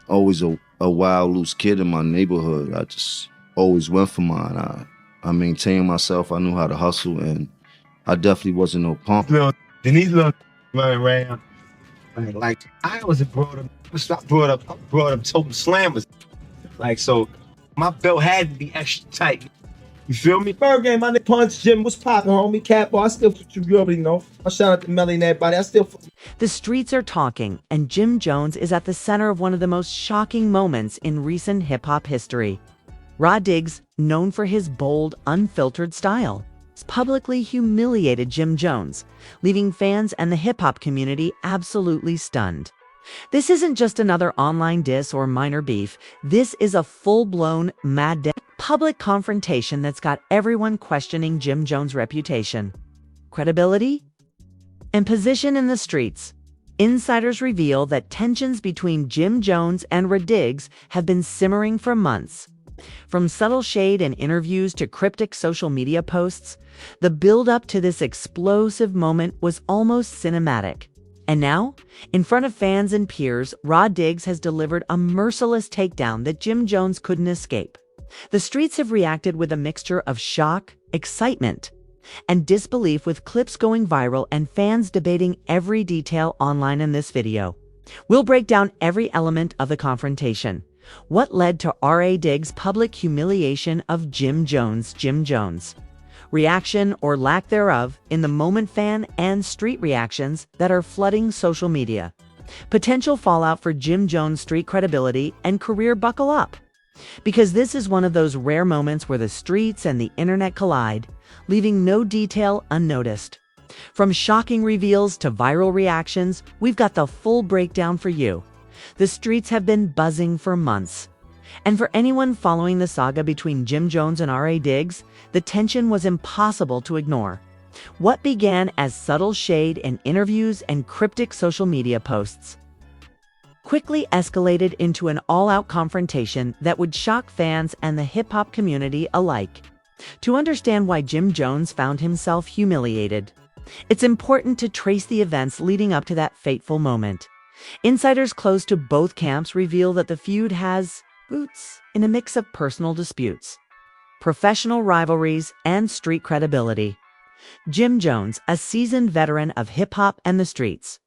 always a wild, loose kid in my neighborhood. I just always went for mine. I maintained myself. I knew how to hustle, and I definitely wasn't no punk. These little running around. Like I was brought up total slammers. Like so, my belt had to be extra tight. You feel me? Bird game, my nigga Punch Jim, what's poppin', homie? Cat boy, I still you already know. I shout out to Melly and everybody. I still. The streets are talking, and Jim Jones is at the center of one of the most shocking moments in recent hip-hop history. Rod Diggs, known for his bold, unfiltered style, publicly humiliated Jim Jones, leaving fans and the hip-hop community absolutely stunned. This isn't just another online diss or minor beef. This is a full-blown, public confrontation that's got everyone questioning Jim Jones' reputation, credibility, and position in the streets. Insiders reveal that tensions between Jim Jones and Rod Diggs have been simmering for months. From subtle shade in interviews to cryptic social media posts, the build-up to this explosive moment was almost cinematic. And now, in front of fans and peers, Rod Diggs has delivered a merciless takedown that Jim Jones couldn't escape. The streets have reacted with a mixture of shock, excitement, and disbelief, with clips going viral and fans debating every detail online in this video. We'll break down every element of the confrontation. What led to R.A. Diggs' public humiliation of Jim Jones, reaction or lack thereof in the moment, fan and street reactions that are flooding social media, potential fallout for Jim Jones' street credibility and career. Buckle up, because this is one of those rare moments where the streets and the internet collide, leaving no detail unnoticed. From shocking reveals to viral reactions, we've got the full breakdown for you. The streets have been buzzing for months. And for anyone following the saga between Jim Jones and R.A. Diggs, the tension was impossible to ignore. What began as subtle shade in interviews and cryptic social media posts quickly escalated into an all-out confrontation that would shock fans and the hip-hop community alike. To understand why Jim Jones found himself humiliated, it's important to trace the events leading up to that fateful moment. Insiders close to both camps reveal that the feud has roots in a mix of personal disputes, professional rivalries, and street credibility. Jim Jones, a seasoned veteran of hip-hop and the streets,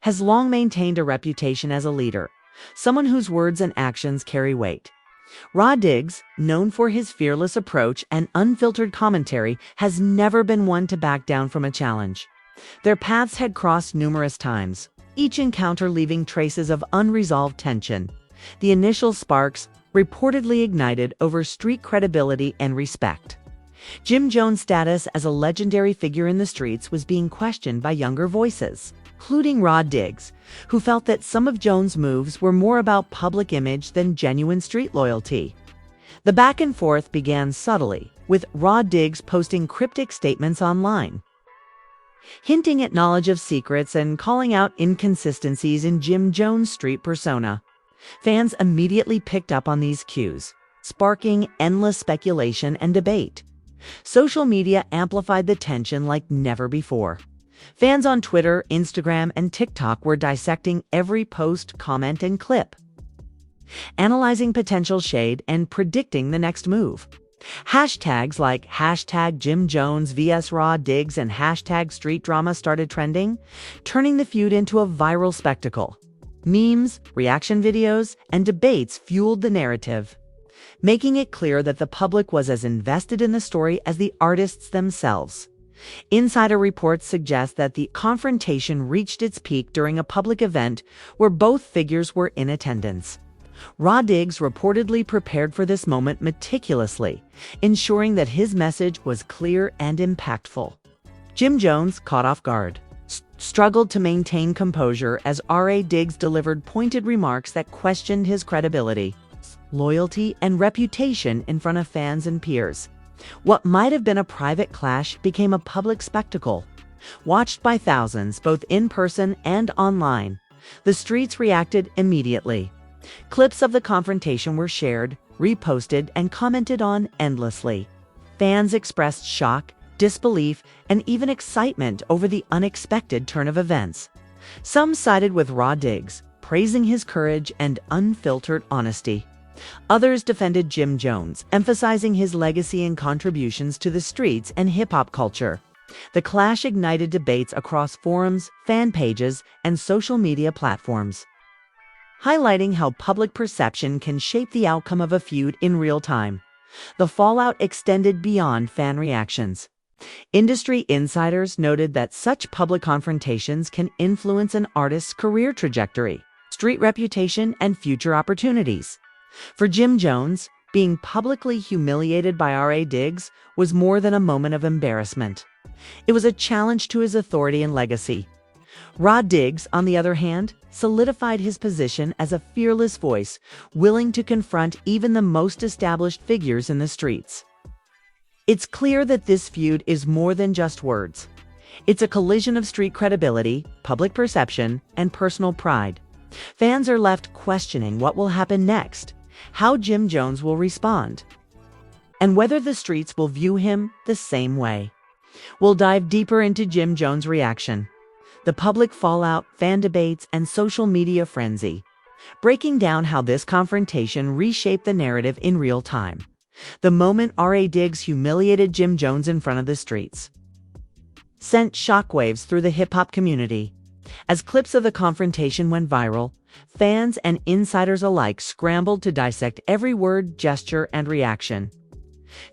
has long maintained a reputation as a leader, someone whose words and actions carry weight. Rod Diggs, known for his fearless approach and unfiltered commentary, has never been one to back down from a challenge. Their paths had crossed numerous times, each encounter leaving traces of unresolved tension. The initial sparks reportedly ignited over street credibility and respect. Jim Jones' status as a legendary figure in the streets was being questioned by younger voices, including Rod Diggs, who felt that some of Jones' moves were more about public image than genuine street loyalty. The back and forth began subtly, with Rod Diggs posting cryptic statements online, hinting at knowledge of secrets and calling out inconsistencies in Jim Jones' street persona. Fans immediately picked up on these cues, sparking endless speculation and debate. Social media amplified the tension like never before. Fans on Twitter, Instagram, and TikTok were dissecting every post, comment, and clip, analyzing potential shade and predicting the next move. Hashtags like hashtag Jim Jones vs Rod Diggs and hashtag street drama started trending, turning the feud into a viral spectacle. Memes, reaction videos, and debates fueled the narrative, making it clear that the public was as invested in the story as the artists themselves. Insider reports suggest that the confrontation reached its peak during a public event where both figures were in attendance. Rod Diggs reportedly prepared for this moment meticulously, ensuring that his message was clear and impactful. Jim Jones, caught off guard, struggled to maintain composure as R.A. Diggs delivered pointed remarks that questioned his credibility, loyalty, and reputation in front of fans and peers. What might have been a private clash became a public spectacle, watched by thousands both in person and online. The streets reacted immediately. Clips of the confrontation were shared, reposted, and commented on endlessly. Fans expressed shock, disbelief, and even excitement over the unexpected turn of events. Some sided with Rod Diggs, praising his courage and unfiltered honesty. Others defended Jim Jones, emphasizing his legacy and contributions to the streets and hip-hop culture. The clash ignited debates across forums, fan pages, and social media platforms, highlighting how public perception can shape the outcome of a feud in real time. The fallout extended beyond fan reactions. Industry insiders noted that such public confrontations can influence an artist's career trajectory, street reputation, and future opportunities. For Jim Jones, being publicly humiliated by R.A. Diggs was more than a moment of embarrassment. It was a challenge to his authority and legacy. Rod Diggs, on the other hand, solidified his position as a fearless voice, willing to confront even the most established figures in the streets. It's clear that this feud is more than just words. It's a collision of street credibility, public perception, and personal pride. Fans are left questioning what will happen next, how Jim Jones will respond, and whether the streets will view him the same way. We'll dive deeper into Jim Jones' reaction, the public fallout, fan debates, and social media frenzy, breaking down how this confrontation reshaped the narrative in real time. The moment R.A. Diggs humiliated Jim Jones in front of the streets sent shockwaves through the hip-hop community. As clips of the confrontation went viral, fans and insiders alike scrambled to dissect every word, gesture, and reaction.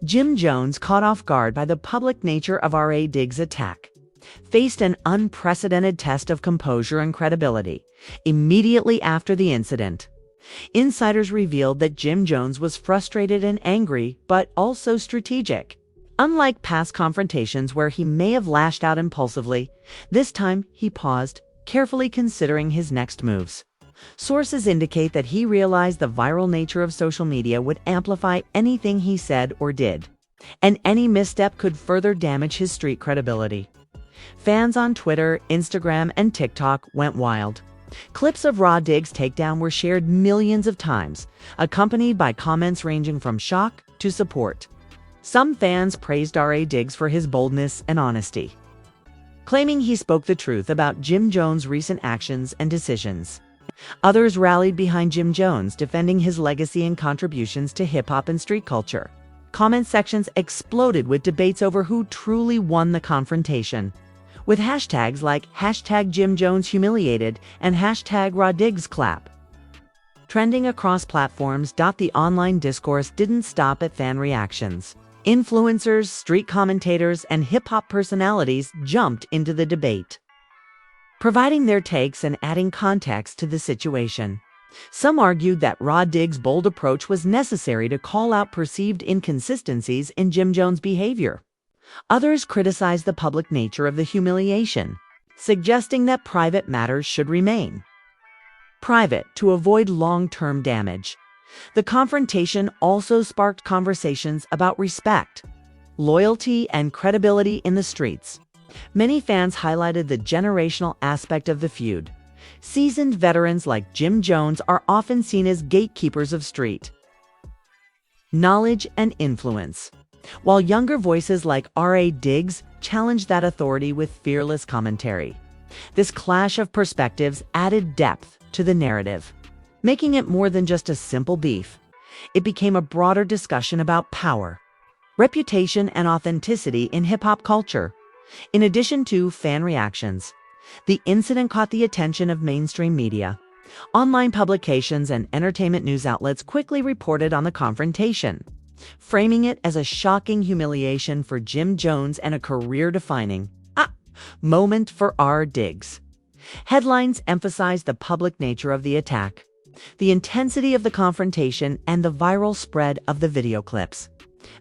Jim Jones, caught off guard by the public nature of R.A. Diggs' attack, faced an unprecedented test of composure and credibility immediately after the incident. Insiders revealed that Jim Jones was frustrated and angry, but also strategic. Unlike past confrontations where he may have lashed out impulsively, this time he paused, carefully considering his next moves. Sources indicate that he realized the viral nature of social media would amplify anything he said or did, and any misstep could further damage his street credibility. Fans on Twitter, Instagram, and TikTok went wild. Clips of Rod Diggs' takedown were shared millions of times, accompanied by comments ranging from shock to support. Some fans praised R.A. Diggs for his boldness and honesty, claiming he spoke the truth about Jim Jones' recent actions and decisions. Others rallied behind Jim Jones, defending his legacy and contributions to hip-hop and street culture. Comment sections exploded with debates over who truly won the confrontation, with hashtags like #JimJonesHumiliated and #RodDiggsClap trending across platforms. The online discourse didn't stop at fan reactions. Influencers, street commentators, and hip-hop personalities jumped into the debate, providing their takes and adding context to the situation. Some argued that Rod Diggs' bold approach was necessary to call out perceived inconsistencies in Jim Jones' behavior. Others criticized the public nature of the humiliation, suggesting that private matters should remain private to avoid long-term damage. The confrontation also sparked conversations about respect, loyalty, and credibility in the streets. Many fans highlighted the generational aspect of the feud. Seasoned veterans like Jim Jones are often seen as gatekeepers of street knowledge and influence, while younger voices like R.A. Diggs challenged that authority with fearless commentary. This clash of perspectives added depth to the narrative, making it more than just a simple beef. It became a broader discussion about power, reputation, and authenticity in hip-hop culture. In addition to fan reactions, the incident caught the attention of mainstream media. Online publications and entertainment news outlets quickly reported on the confrontation, framing it as a shocking humiliation for Jim Jones and a career-defining moment for R. Diggs. Headlines emphasized the public nature of the attack, the intensity of the confrontation, and the viral spread of the video clips.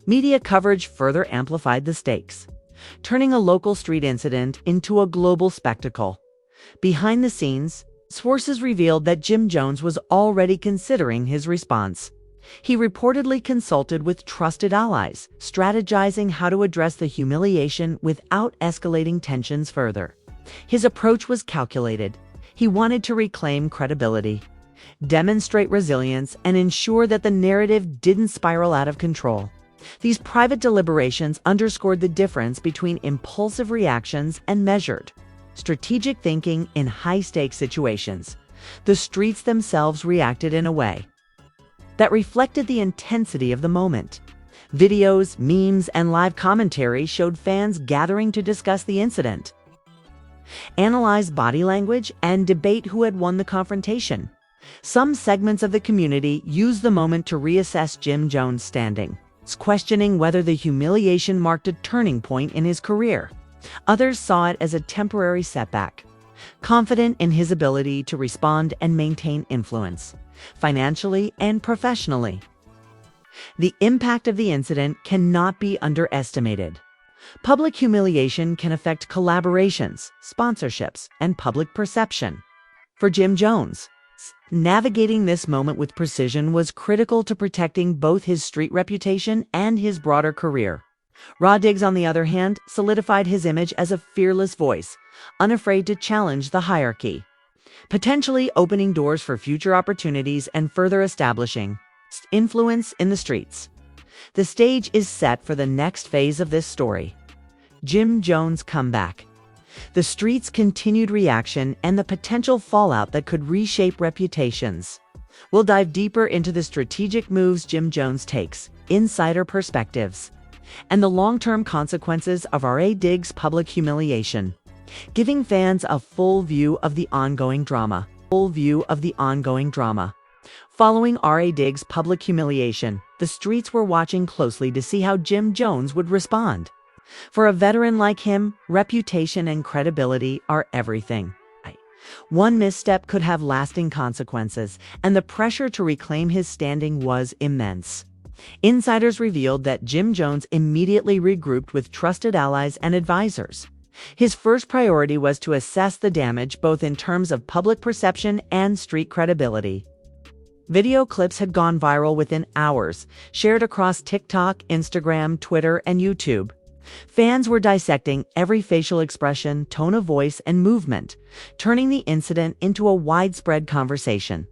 Media coverage further amplified the stakes, turning a local street incident into a global spectacle. Behind the scenes, sources revealed that Jim Jones was already considering his response. He reportedly consulted with trusted allies, strategizing how to address the humiliation without escalating tensions further. His approach was calculated. He wanted to reclaim credibility, demonstrate resilience, and ensure that the narrative didn't spiral out of control. These private deliberations underscored the difference between impulsive reactions and measured, strategic thinking in high-stakes situations. the streets themselves reacted in a way that reflected the intensity of the moment. Videos, memes, and live commentary showed fans gathering to discuss the incident, analyze body language, and debate who had won the confrontation. Some segments of the community used the moment to reassess Jim Jones' standing, questioning whether the humiliation marked a turning point in his career. Others saw it as a temporary setback, confident in his ability to respond and maintain influence, financially and professionally. The impact of the incident cannot be underestimated. Public humiliation can affect collaborations, sponsorships, and public perception. For Jim Jones, navigating this moment with precision was critical to protecting both his street reputation and his broader career. Rod Diggs, on the other hand, solidified his image as a fearless voice, unafraid to challenge the hierarchy, potentially opening doors for future opportunities and further establishing influence in the streets. The stage is set for the next phase of this story: Jim Jones' comeback, the streets' continued reaction, and the potential fallout that could reshape reputations. We'll dive deeper into the strategic moves Jim Jones takes, insider perspectives, and the long-term consequences of R.A. Diggs' public humiliation, giving fans a full view of the ongoing drama. Following R.A. Diggs' public humiliation, the streets were watching closely to see how Jim Jones would respond. For a veteran like him, reputation and credibility are everything. One misstep could have lasting consequences, and the pressure to reclaim his standing was immense. Insiders revealed that Jim Jones immediately regrouped with trusted allies and advisors. His first priority was to assess the damage both in terms of public perception and street credibility. Video clips had gone viral within hours, shared across TikTok, Instagram, Twitter, and YouTube. Fans were dissecting every facial expression, tone of voice, and movement, turning the incident into a widespread conversation.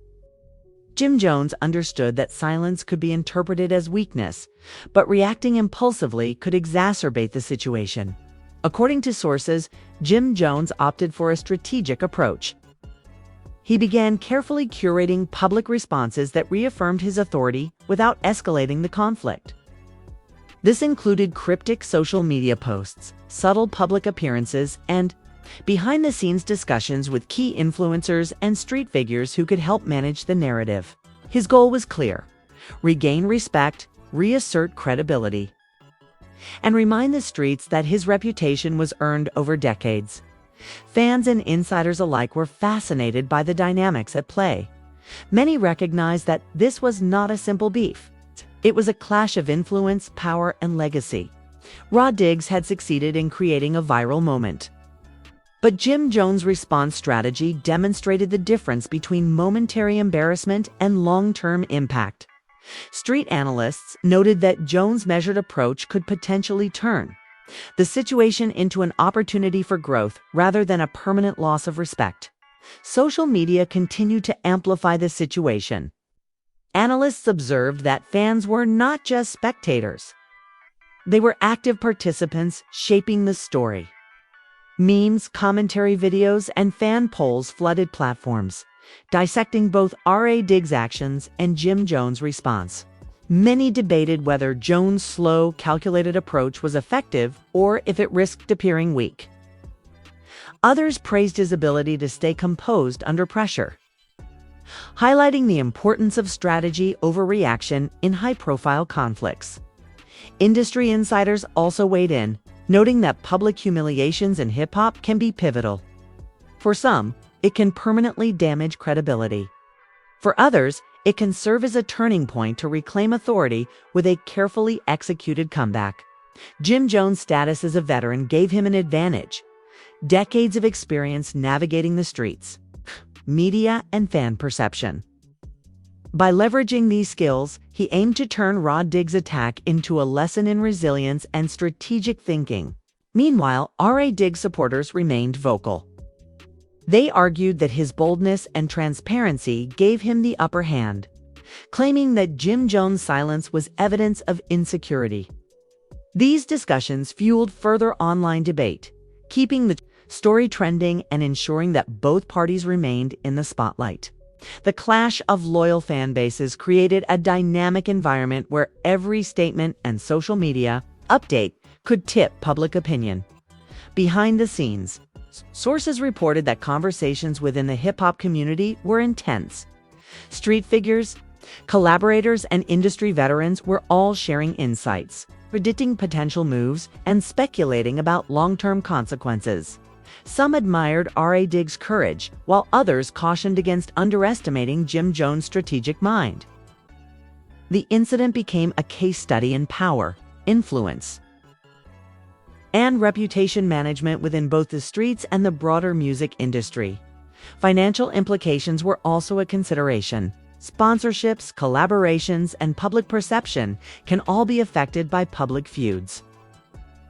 Jim Jones understood that silence could be interpreted as weakness, but reacting impulsively could exacerbate the situation. According to sources, Jim Jones opted for a strategic approach. He began carefully curating public responses that reaffirmed his authority without escalating the conflict. This included cryptic social media posts, subtle public appearances, and behind-the-scenes discussions with key influencers and street figures who could help manage the narrative. His goal was clear: regain respect, reassert credibility, and remind the streets that his reputation was earned over decades. Fans and insiders alike were fascinated by the dynamics at play. Many recognized that this was not a simple beef. It was a clash of influence, power, and legacy. Rod Diggs had succeeded in creating a viral moment, but Jim Jones' response strategy demonstrated the difference between momentary embarrassment and long-term impact. Street analysts noted that Jones' measured approach could potentially turn the situation into an opportunity for growth rather than a permanent loss of respect. Social media continued to amplify the situation. Analysts observed that fans were not just spectators. They were active participants shaping the story. Memes, commentary videos, and fan polls flooded platforms, dissecting both R.A. Diggs' actions and Jim Jones' response. Many debated whether Jones' slow, calculated approach was effective or if it risked appearing weak. Others praised his ability to stay composed under pressure, highlighting the importance of strategy over reaction in high-profile conflicts. Industry insiders also weighed in, noting that public humiliations in hip-hop can be pivotal. For some, it can permanently damage credibility. For others, it can serve as a turning point to reclaim authority with a carefully executed comeback. Jim Jones' status as a veteran gave him an advantage: decades of experience navigating the streets, media, and fan perception. By leveraging these skills, he aimed to turn Rod Diggs' attack into a lesson in resilience and strategic thinking. Meanwhile, R.A. Diggs supporters remained vocal. They argued that his boldness and transparency gave him the upper hand, claiming that Jim Jones' silence was evidence of insecurity. These discussions fueled further online debate, keeping the story trending and ensuring that both parties remained in the spotlight. The clash of loyal fan bases created a dynamic environment where every statement and social media update could tip public opinion. Behind the scenes, sources reported that conversations within the hip-hop community were intense. Street figures, collaborators, and industry veterans were all sharing insights, predicting potential moves, and speculating about long-term consequences. Some admired R.A. Diggs' courage, while others cautioned against underestimating Jim Jones' strategic mind. The incident became a case study in power, influence, and reputation management within both the streets and the broader music industry. Financial implications were also a consideration. Sponsorships, collaborations, and public perception can all be affected by public feuds.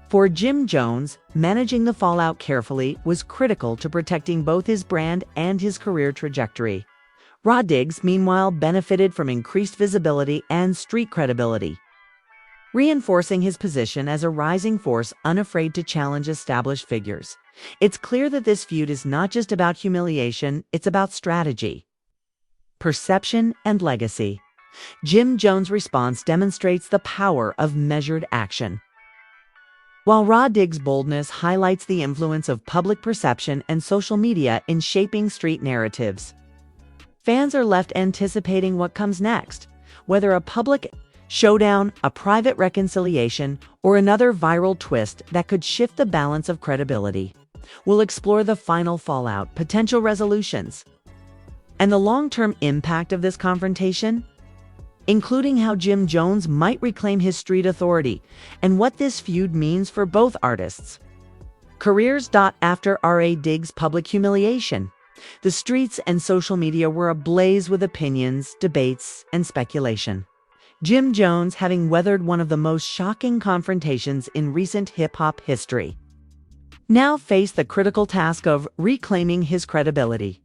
For Jim Jones, managing the fallout carefully was critical to protecting both his brand and his career trajectory. Rod Diggs, meanwhile, benefited from increased visibility and street credibility, reinforcing his position as a rising force unafraid to challenge established figures. It's clear that this feud is not just about humiliation, it's about strategy, perception, and legacy. Jim Jones' response demonstrates the power of measured action, while Rod Diggs' boldness highlights the influence of public perception and social media in shaping street narratives. Fans are left anticipating what comes next, whether a public showdown, a private reconciliation, or another viral twist that could shift the balance of credibility. We'll explore the final fallout, potential resolutions, and the long-term impact of this confrontation, including how Jim Jones might reclaim his street authority and what this feud means for both artists' careers. After R.A. Diggs' public humiliation, the streets and social media were ablaze with opinions, debates, and speculation. Jim Jones, having weathered one of the most shocking confrontations in recent hip-hop history, now faced the critical task of reclaiming his credibility.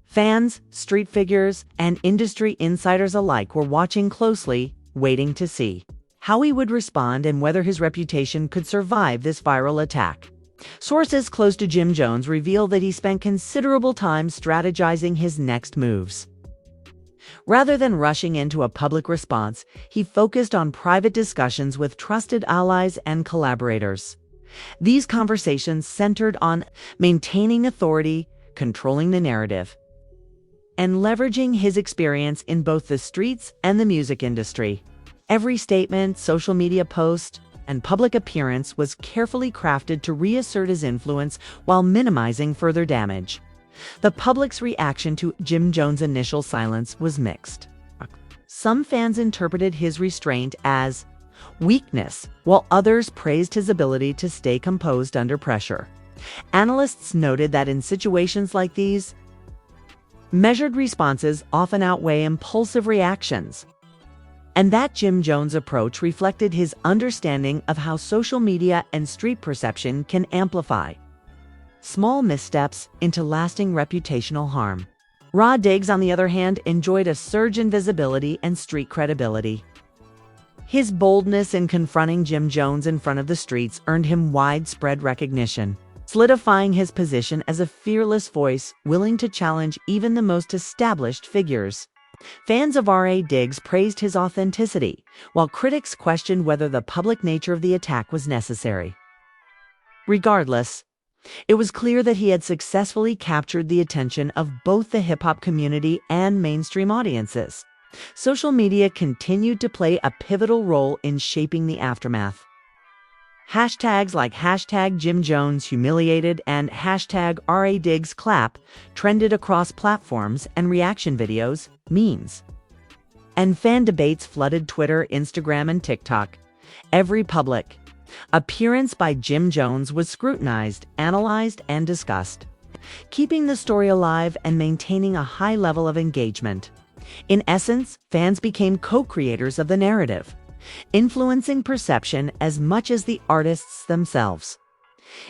Fans, street figures, and industry insiders alike were watching closely, waiting to see how he would respond and whether his reputation could survive this viral attack. Sources close to Jim Jones reveal that he spent considerable time strategizing his next moves. Rather than rushing into a public response, he focused on private discussions with trusted allies and collaborators. These conversations centered on maintaining authority, controlling the narrative, and leveraging his experience in both the streets and the music industry. Every statement, social media post, and public appearance was carefully crafted to reassert his influence while minimizing further damage. The public's reaction to Jim Jones' initial silence was mixed. Some fans interpreted his restraint as weakness, while others praised his ability to stay composed under pressure. Analysts noted that in situations like these, measured responses often outweigh impulsive reactions, and that Jim Jones' approach reflected his understanding of how social media and street perception can amplify small missteps into lasting reputational harm. Rod Diggs, on the other hand, enjoyed a surge in visibility and street credibility. His boldness in confronting Jim Jones in front of the streets earned him widespread recognition, solidifying his position as a fearless voice willing to challenge even the most established figures. Fans of R.A. Diggs praised his authenticity, while critics questioned whether the public nature of the attack was necessary. Regardless, it was clear that he had successfully captured the attention of both the hip-hop community and mainstream audiences. Social media continued to play a pivotal role in shaping the aftermath. Hashtags like #JimJonesHumiliated and #RADiggsClap trended across platforms, and reaction videos, memes, and fan debates flooded Twitter, Instagram, and TikTok. Every public appearance by Jim Jones was scrutinized, analyzed, and discussed, keeping the story alive and maintaining a high level of engagement. In essence, fans became co-creators of the narrative, influencing perception as much as the artists themselves.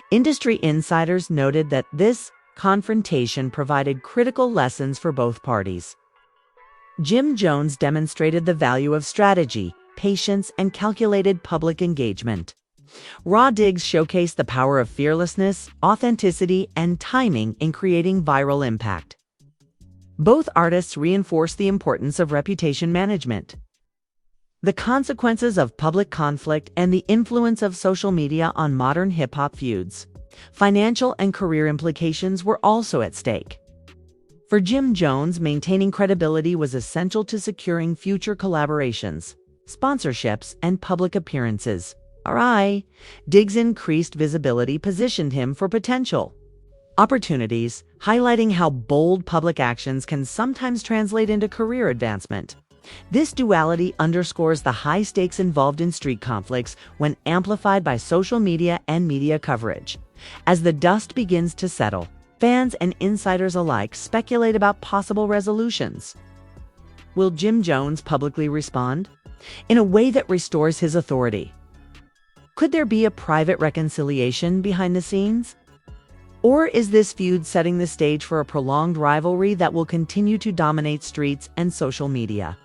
Industry insiders noted that this confrontation provided critical lessons for both parties. Jim Jones demonstrated the value of strategy, patience, and calculated public engagement. Raw digs showcase the power of fearlessness, authenticity, and timing in creating viral impact. Both artists reinforce the importance of reputation management. The consequences of public conflict and the influence of social media on modern hip-hop feuds. Financial and career implications were also at stake. For Jim Jones, maintaining credibility was essential to securing future collaborations, sponsorships, and public appearances. Diggs' increased visibility positioned him for potential opportunities, highlighting how bold public actions can sometimes translate into career advancement. This duality underscores the high stakes involved in street conflicts when amplified by social media and media coverage. As the dust begins to settle, fans and insiders alike speculate about possible resolutions. Will Jim Jones publicly respond in a way that restores his authority? Could there be a private reconciliation behind the scenes? Or is this feud setting the stage for a prolonged rivalry that will continue to dominate streets and social media?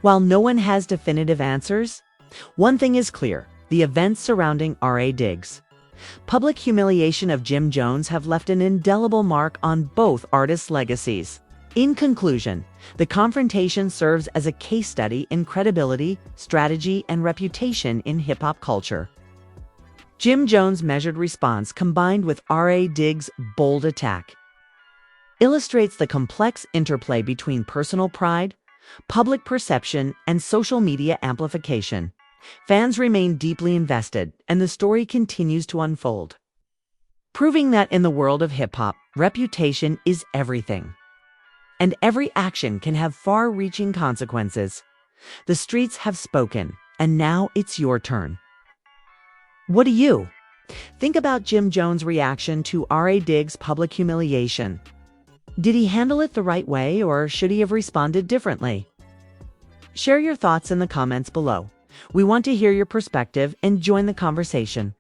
While no one has definitive answers, one thing is clear: the events surrounding R.A. Diggs' public humiliation of Jim Jones have left an indelible mark on both artists' legacies. In conclusion, the confrontation serves as a case study in credibility, strategy, and reputation in hip-hop culture. Jim Jones' measured response, combined with R.A. Diggs' bold attack, illustrates the complex interplay between personal pride, public perception, and social media amplification. Fans remain deeply invested, and the story continues to unfold, proving that in the world of hip-hop, reputation is everything, and every action can have far-reaching consequences. The streets have spoken, and now it's your turn. What do you think about Jim Jones' reaction to R.A. Diggs' public humiliation? Did he handle it the right way, or should he have responded differently? Share your thoughts in the comments below. We want to hear your perspective and join the conversation.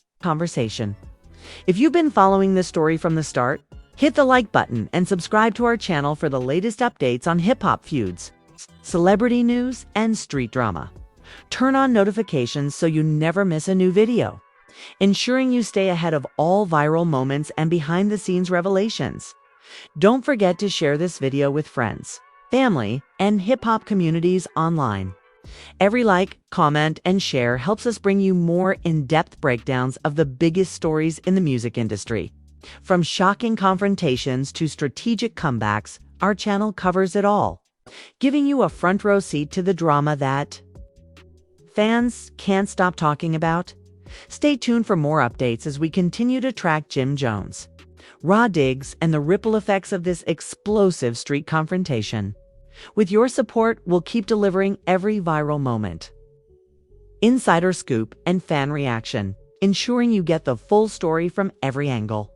If you've been following this story from the start, hit the like button and subscribe to our channel for the latest updates on hip-hop feuds, celebrity news, and street drama. Turn on notifications so you never miss a new video, ensuring you stay ahead of all viral moments and behind-the-scenes revelations. Don't forget to share this video with friends, family, and hip-hop communities online. Every like, comment, and share helps us bring you more in-depth breakdowns of the biggest stories in the music industry. From shocking confrontations to strategic comebacks, our channel covers it all, giving you a front-row seat to the drama that fans can't stop talking about. Stay tuned for more updates as we continue to track Jim Jones, R.A. Diggs, and the ripple effects of this explosive street confrontation. With your support, we'll keep delivering every viral moment, insider scoop, and fan reaction, ensuring you get the full story from every angle.